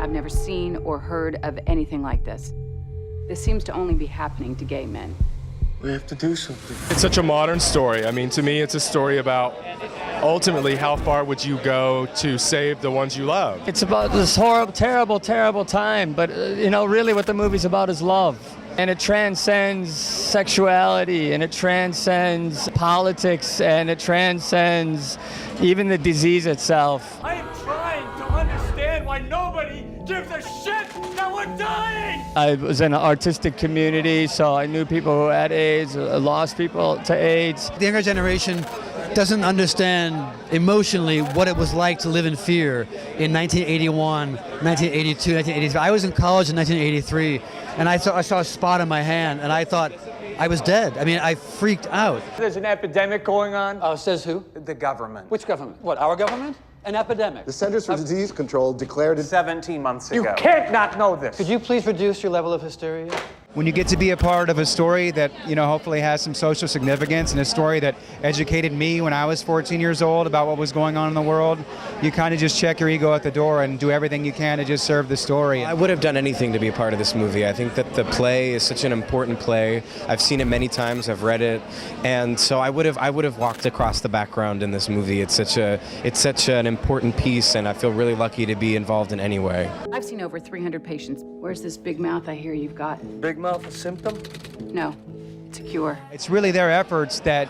I've never seen or heard of anything like this. This seems to only be happening to gay men. We have to do something. It's such a modern story. I mean, to me, it's a story about ultimately how far would you go to save the ones you love. It's about this horrible, terrible, terrible time, but really what the movie's about is love. And it transcends sexuality, and it transcends politics, and it transcends even the disease itself. I am trying to understand why nobody gives a shit that we're dying! I was in an artistic community, so I knew people who had AIDS, lost people to AIDS. The younger generation doesn't understand emotionally what it was like to live in fear in 1981, 1982, 1983. I was in college in 1983, and I saw a spot on my hand, and I thought I was dead. I mean, I freaked out. There's an epidemic going on. Says who? The government. Which government? What, our government? An epidemic. The Centers for Disease Control declared it 17 months ago. You can't not know this. Could you please reduce your level of hysteria? When you get to be a part of a story that, hopefully has some social significance, and a story that educated me when I was 14 years old about what was going on in the world, you kind of just check your ego at the door and do everything you can to just serve the story. I would have done anything to be a part of this movie. I think that the play is such an important play. I've seen it many times, I've read it, and so I would have walked across the background in this movie. It's such an important piece, and I feel really lucky to be involved in any way. I've seen over 300 patients. Where's this big mouth I hear you've got? Big mouth, a symptom? No, it's a cure. It's really their efforts that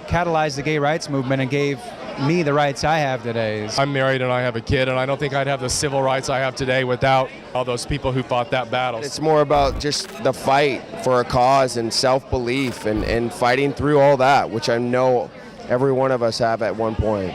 catalyzed the gay rights movement and gave me the rights I have today. I'm married and I have a kid, and I don't think I'd have the civil rights I have today without all those people who fought that battle. It's more about just the fight for a cause and self-belief and fighting through all that, which I know every one of us have at one point.